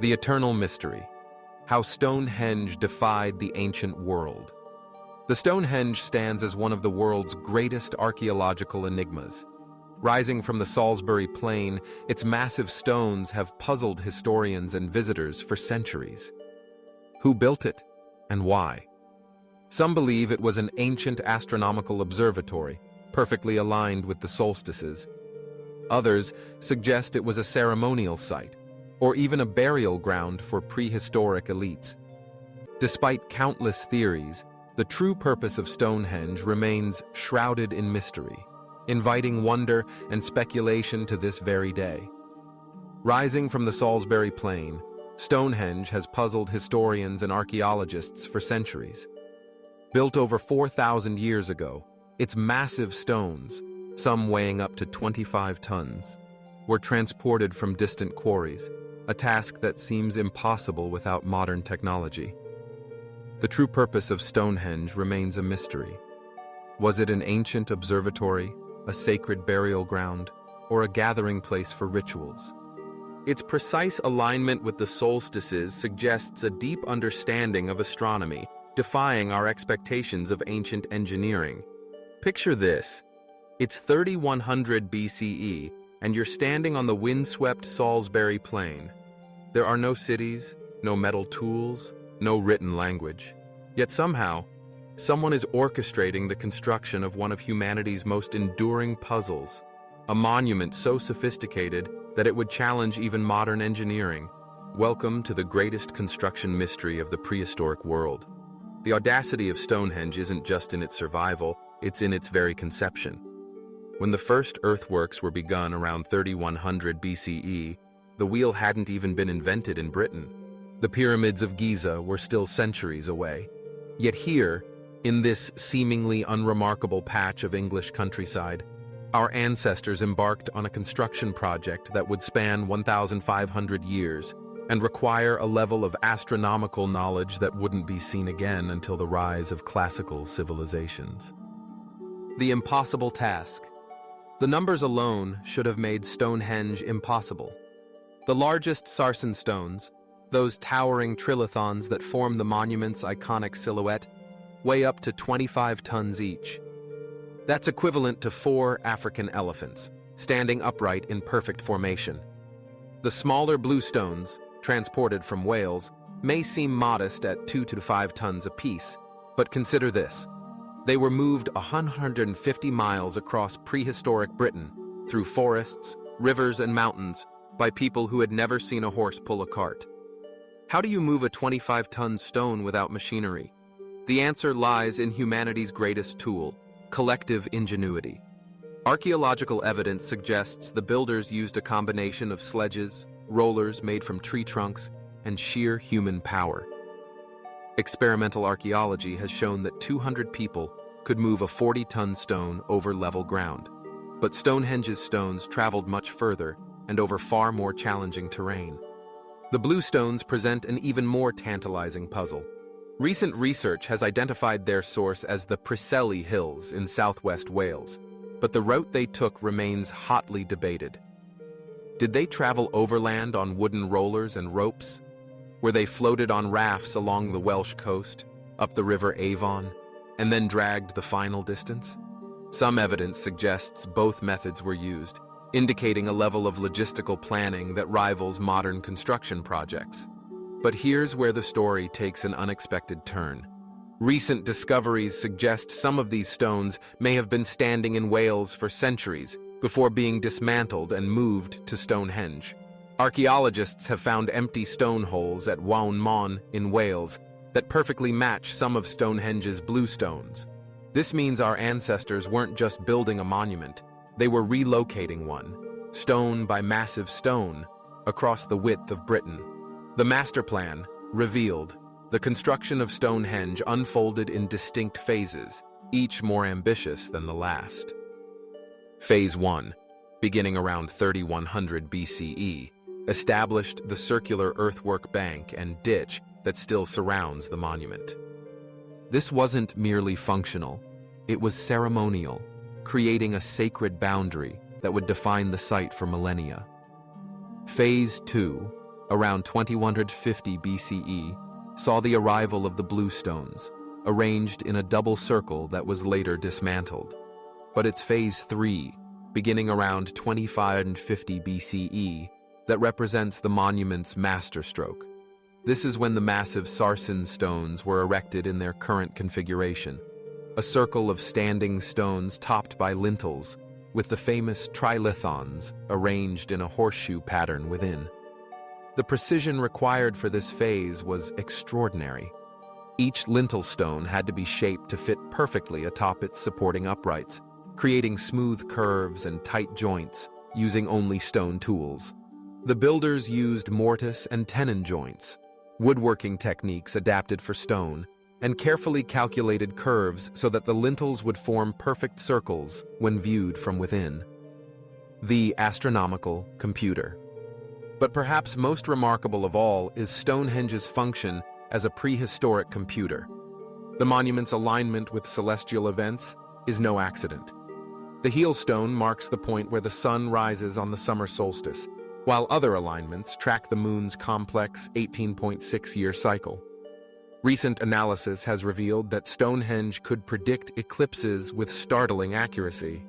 The eternal mystery. How Stonehenge defied the ancient world. The Stonehenge stands as one of the world's greatest archaeological enigmas. Rising from the Salisbury Plain, its massive stones have puzzled historians and visitors for centuries. Who built it, and why? Some believe it was an ancient astronomical observatory, perfectly aligned with the solstices. Others suggest it was a ceremonial site, or even a burial ground for prehistoric elites. Despite countless theories, the true purpose of Stonehenge remains shrouded in mystery, inviting wonder and speculation to this very day. Rising from the Salisbury Plain, Stonehenge has puzzled historians and archaeologists for centuries. Built over 4,000 years ago, its massive stones, some weighing up to 25 tons, were transported from distant quarries, a task that seems impossible without modern technology. The true purpose of Stonehenge remains a mystery. Was it an ancient observatory, a sacred burial ground, or a gathering place for rituals? Its precise alignment with the solstices suggests a deep understanding of astronomy, defying our expectations of ancient engineering. Picture this. It's 3100 BCE, and you're standing on the windswept Salisbury Plain. There are no cities, no metal tools, no written language. Yet somehow, someone is orchestrating the construction of one of humanity's most enduring puzzles, a monument so sophisticated that it would challenge even modern engineering. Welcome to the greatest construction mystery of the prehistoric world. The audacity of Stonehenge isn't just in its survival, it's in its very conception. When the first earthworks were begun around 3100 BCE, the wheel hadn't even been invented in Britain. The pyramids of Giza were still centuries away. Yet here, in this seemingly unremarkable patch of English countryside, our ancestors embarked on a construction project that would span 1,500 years and require a level of astronomical knowledge that wouldn't be seen again until the rise of classical civilizations. The impossible task. The numbers alone should have made Stonehenge impossible. The largest sarsen stones, those towering trilithons that form the monument's iconic silhouette, weigh up to 25 tons each. That's equivalent to 4 African elephants, standing upright in perfect formation. The smaller blue stones, transported from Wales, may seem modest at 2 to 5 tons apiece, but consider this. They were moved 150 miles across prehistoric Britain, through forests, rivers, and mountains, by people who had never seen a horse pull a cart. How do you move a 25-ton stone without machinery? The answer lies in humanity's greatest tool, collective ingenuity. Archaeological evidence suggests the builders used a combination of sledges, rollers made from tree trunks, and sheer human power. Experimental archaeology has shown that 200 people could move a 40-ton stone over level ground. But Stonehenge's stones traveled much further and over far more challenging terrain. The blue stones present an even more tantalizing puzzle. Recent research has identified their source as the Preseli Hills in southwest Wales, but the route they took remains hotly debated. Did they travel overland on wooden rollers and ropes? Were they floated on rafts along the Welsh coast, up the River Avon, and then dragged the final distance? Some evidence suggests both methods were used, indicating a level of logistical planning that rivals modern construction projects. But here's where the story takes an unexpected turn. Recent discoveries suggest some of these stones may have been standing in Wales for centuries before being dismantled and moved to Stonehenge. Archaeologists have found empty stone holes at Waun Mon in Wales that perfectly match some of Stonehenge's blue stones. This means our ancestors weren't just building a monument, they were relocating one, stone by massive stone, across the width of Britain. The master plan, revealed, the construction of Stonehenge unfolded in distinct phases, each more ambitious than the last. Phase 1, beginning around 3100 BCE, established the circular earthwork bank and ditch that still surrounds the monument. This wasn't merely functional, it was ceremonial, creating a sacred boundary that would define the site for millennia. Phase 2, around 2150 BCE, saw the arrival of the blue stones, arranged in a double circle that was later dismantled. But it's phase 3, beginning around 2550 BCE, that represents the monument's masterstroke. This is when the massive sarsen stones were erected in their current configuration, a circle of standing stones topped by lintels, with the famous trilithons arranged in a horseshoe pattern within. The precision required for this phase was extraordinary. Each lintel stone had to be shaped to fit perfectly atop its supporting uprights, creating smooth curves and tight joints using only stone tools. The builders used mortise and tenon joints, woodworking techniques adapted for stone, and carefully calculated curves so that the lintels would form perfect circles when viewed from within. The astronomical computer. But perhaps most remarkable of all is Stonehenge's function as a prehistoric computer. The monument's alignment with celestial events is no accident. The heel stone marks the point where the sun rises on the summer solstice, while other alignments track the moon's complex 18.6-year cycle. Recent analysis has revealed that Stonehenge could predict eclipses with startling accuracy.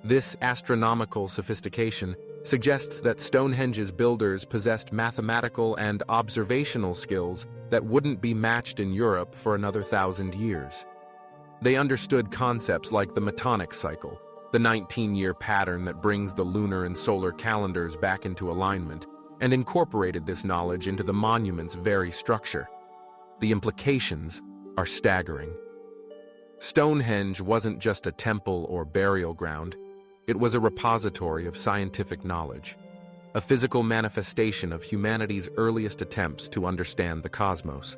This astronomical sophistication suggests that Stonehenge's builders possessed mathematical and observational skills that wouldn't be matched in Europe for another 1,000 years. They understood concepts like the Metonic cycle, the 19-year pattern that brings the lunar and solar calendars back into alignment, and incorporated this knowledge into the monument's very structure. The implications are staggering. Stonehenge wasn't just a temple or burial ground, it was a repository of scientific knowledge, a physical manifestation of humanity's earliest attempts to understand the cosmos.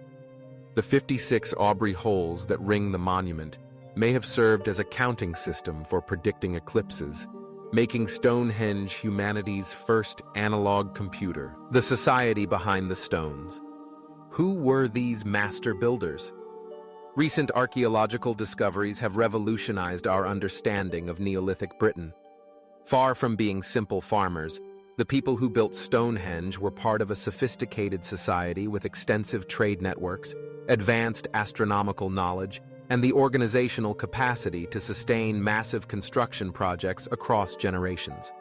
The 56 Aubrey holes that ring the monument may have served as a counting system for predicting eclipses, making Stonehenge humanity's first analog computer. The society behind the stones. Who were these master builders? Recent archaeological discoveries have revolutionized our understanding of Neolithic Britain. Far from being simple farmers, the people who built Stonehenge were part of a sophisticated society with extensive trade networks, advanced astronomical knowledge, and the organizational capacity to sustain massive construction projects across generations.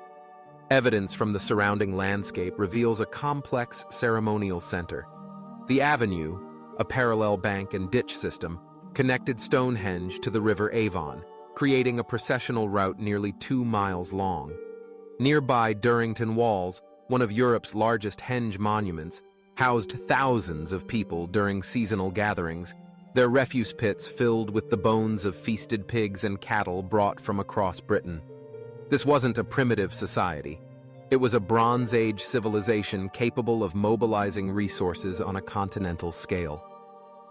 Evidence from the surrounding landscape reveals a complex ceremonial center. The avenue, a parallel bank and ditch system, connected Stonehenge to the River Avon, creating a processional route nearly 2 miles long. Nearby Durrington Walls, one of Europe's largest henge monuments, housed thousands of people during seasonal gatherings, their refuse pits filled with the bones of feasted pigs and cattle brought from across Britain. This wasn't a primitive society. It was a Bronze Age civilization capable of mobilizing resources on a continental scale.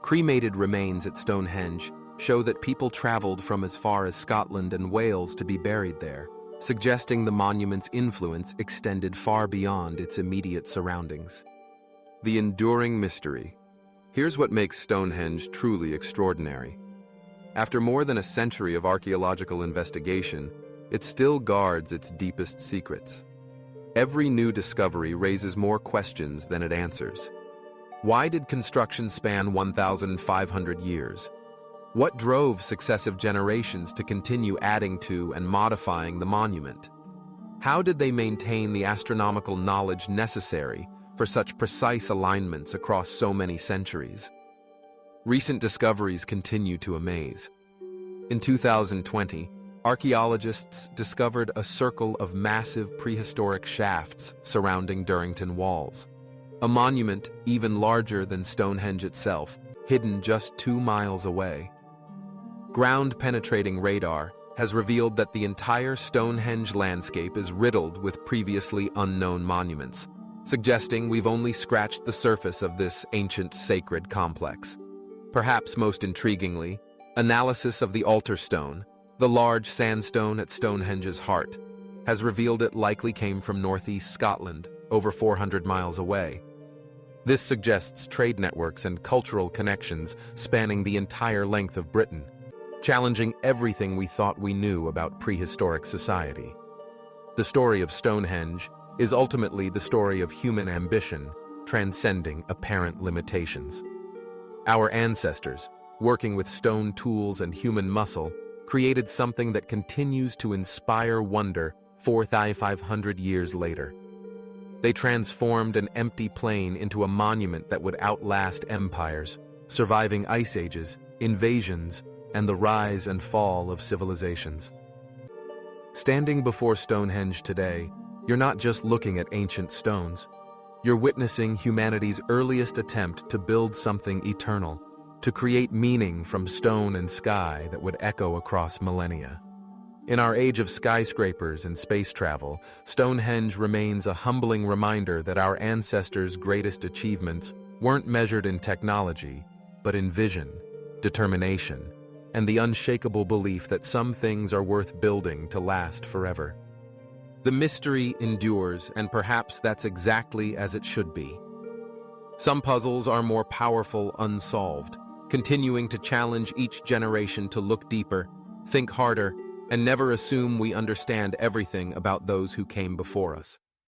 Cremated remains at Stonehenge show that people traveled from as far as Scotland and Wales to be buried there, suggesting the monument's influence extended far beyond its immediate surroundings. The enduring mystery. Here's what makes Stonehenge truly extraordinary. After more than a century of archaeological investigation, it still guards its deepest secrets. Every new discovery raises more questions than it answers. Why did construction span 1,500 years? What drove successive generations to continue adding to and modifying the monument? How did they maintain the astronomical knowledge necessary for such precise alignments across so many centuries? Recent discoveries continue to amaze. In 2020, archaeologists discovered a circle of massive prehistoric shafts surrounding Durrington Walls, a monument even larger than Stonehenge itself, hidden just 2 miles away. Ground-penetrating radar has revealed that the entire Stonehenge landscape is riddled with previously unknown monuments, suggesting we've only scratched the surface of this ancient sacred complex. Perhaps most intriguingly, analysis of the altar stone, the large sandstone at Stonehenge's heart, has revealed it likely came from northeast Scotland, over 400 miles away. This suggests trade networks and cultural connections spanning the entire length of Britain, challenging everything we thought we knew about prehistoric society. The story of Stonehenge is ultimately the story of human ambition, transcending apparent limitations. Our ancestors, working with stone tools and human muscle, created something that continues to inspire wonder 4,500 years later. They transformed an empty plain into a monument that would outlast empires, surviving ice ages, invasions, and the rise and fall of civilizations. Standing before Stonehenge today, you're not just looking at ancient stones. You're witnessing humanity's earliest attempt to build something eternal, to create meaning from stone and sky that would echo across millennia. In our age of skyscrapers and space travel, Stonehenge remains a humbling reminder that our ancestors' greatest achievements weren't measured in technology, but in vision, determination, and the unshakable belief that some things are worth building to last forever. The mystery endures, and perhaps that's exactly as it should be. Some puzzles are more powerful unsolved, continuing to challenge each generation to look deeper, think harder, and never assume we understand everything about those who came before us.